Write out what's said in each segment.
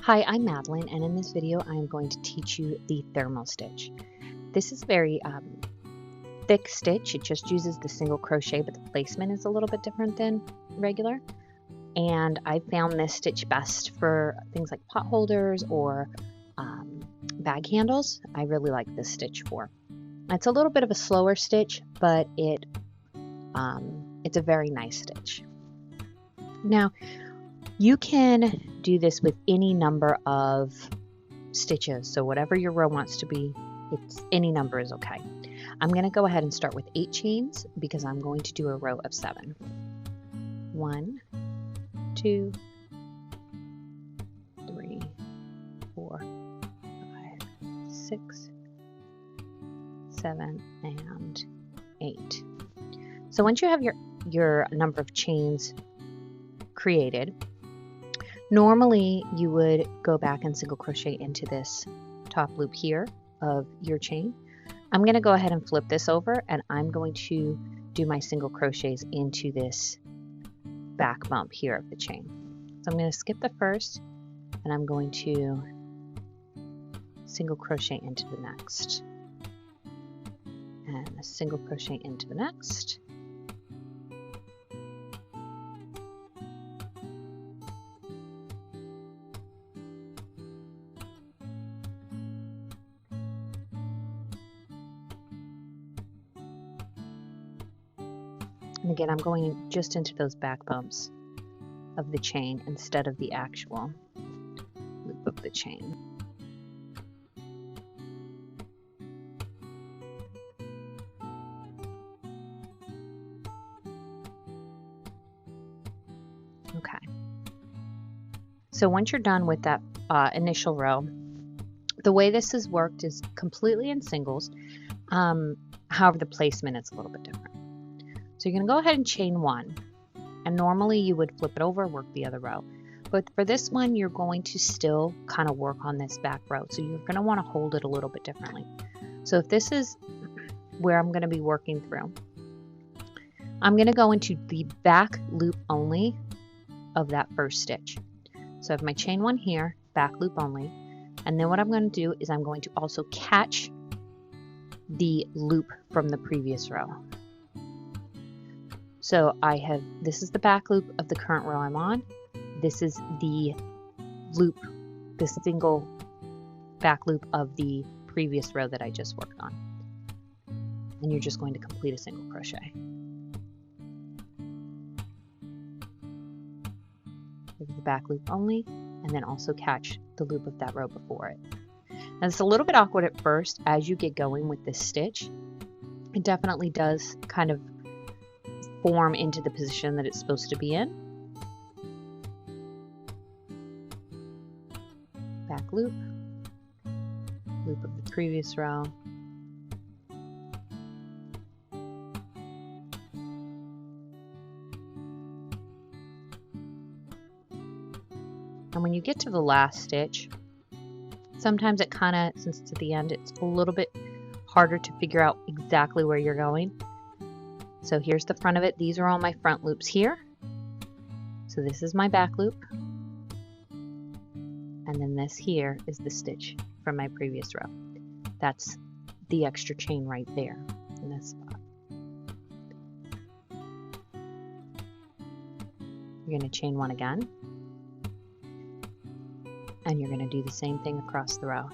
Hi, I'm Madeline, and in this video I'm going to teach you the thermal stitch. This is very thick stitch. It just uses the single crochet, but the placement is a little bit different than regular. And I found this stitch best for things like pot holders or bag handles. I really like this stitch for. It's a little bit of a slower stitch, but it's a very nice stitch. Now, you can do this with any number of stitches, so whatever your row wants to be, any number is okay. I'm going to go ahead and start with 8 chains because I'm going to do a row of 7. 1, 2, 3, 4, 5, 6, 7, and 8. So once you have your number of chains created, normally you would go back and single crochet into this top loop here of your chain. I'm going to go ahead and flip this over, and I'm going to do my single crochets into this back bump here of the chain. So I'm going to skip the first, and I'm going to single crochet into the next, and a single crochet into the next. And again, I'm going just into those back bumps of the chain instead of the actual loop of the chain. Okay. So once you're done with that initial row, the way this has worked is completely in singles. However, the placement is a little bit different. So you're going to go ahead and chain 1, and normally you would flip it over, work the other row. But for this one, you're going to still kind of work on this back row. So you're going to want to hold it a little bit differently. So if this is where I'm going to be working through, I'm going to go into the back loop only of that first stitch. So I have my chain 1 here, back loop only. And then what I'm going to do is I'm going to also catch the loop from the previous row. So this is the back loop of the current row I'm on. This is the loop, the single back loop of the previous row that I just worked on. And you're just going to complete a single crochet. This is the back loop only, and then also catch the loop of that row before it. Now it's a little bit awkward at first as you get going with this stitch. It definitely does kind of form into the position that it's supposed to be in. Back loop, loop of the previous row, and when you get to the last stitch, sometimes it kind of, since it's at the end, it's a little bit harder to figure out exactly where you're going. So here's the front of it. These are all my front loops here. So this is my back loop. And then this here is the stitch from my previous row. That's the extra chain right there in this spot. You're going to chain 1 again. And you're going to do the same thing across the row.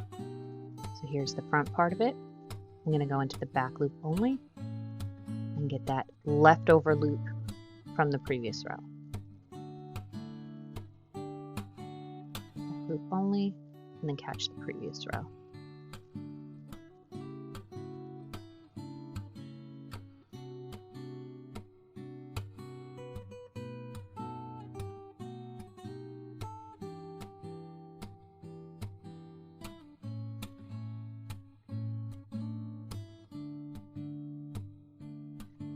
So here's the front part of it. I'm going to go into the back loop only and get that leftover loop from the previous row. Back loop only, and then catch the previous row.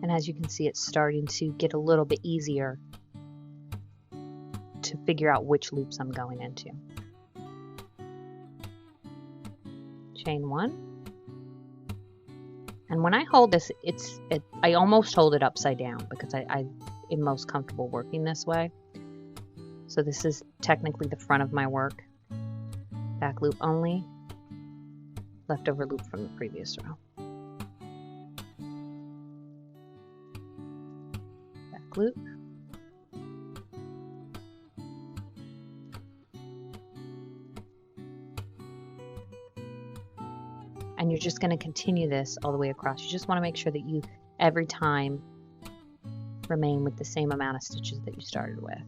And as you can see, it's starting to get a little bit easier to figure out which loops I'm going into. Chain 1. And when I hold this, I almost hold it upside down because I am most comfortable working this way. So this is technically the front of my work. Back loop only, leftover loop from the previous row. Back loop. And you're just going to continue this all the way across. You just want to make sure that you, every time, remain with the same amount of stitches that you started with.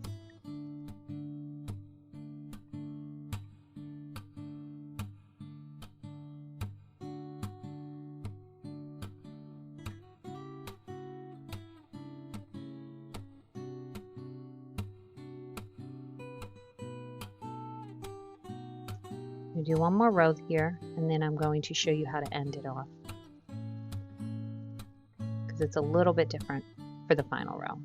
I'm going to do one more row here, and then I'm going to show you how to end it off, because it's a little bit different for the final row.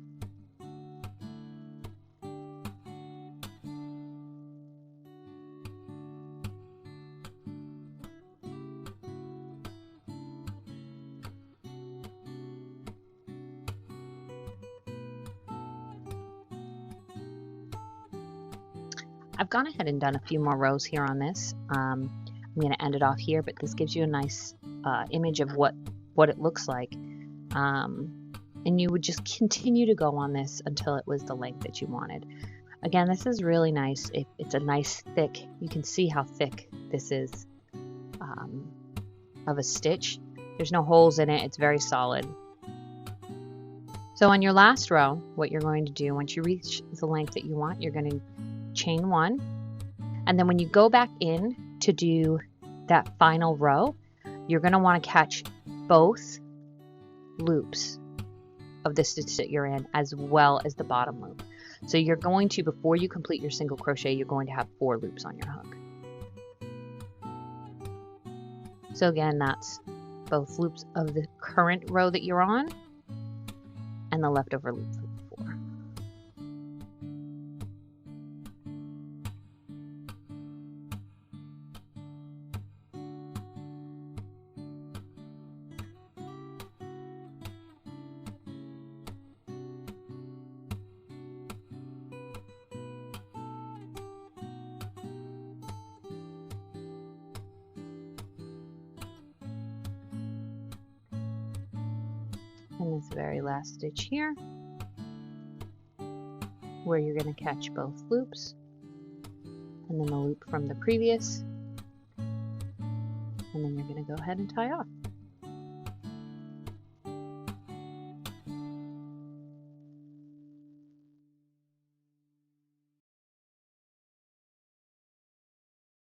I've gone ahead and done a few more rows here on this. I'm going to end it off here, but this gives you a nice image of what it looks like. And you would just continue to go on this until it was the length that you wanted. Again, this is really nice. It's a nice thick, you can see how thick this is of a stitch. There's no holes in it, it's very solid. So on your last row, what you're going to do, once you reach the length that you want, you're going to chain one, and then when you go back in to do that final row, you're going to want to catch both loops of the stitch that you're in as well as the bottom loop. So you're going to, before you complete your single crochet, you're going to have 4 loops on your hook. So again, that's both loops of the current row that you're on and the leftover loop from before. And this very last stitch here, where you're going to catch both loops, and then the loop from the previous, and then you're going to go ahead and tie off.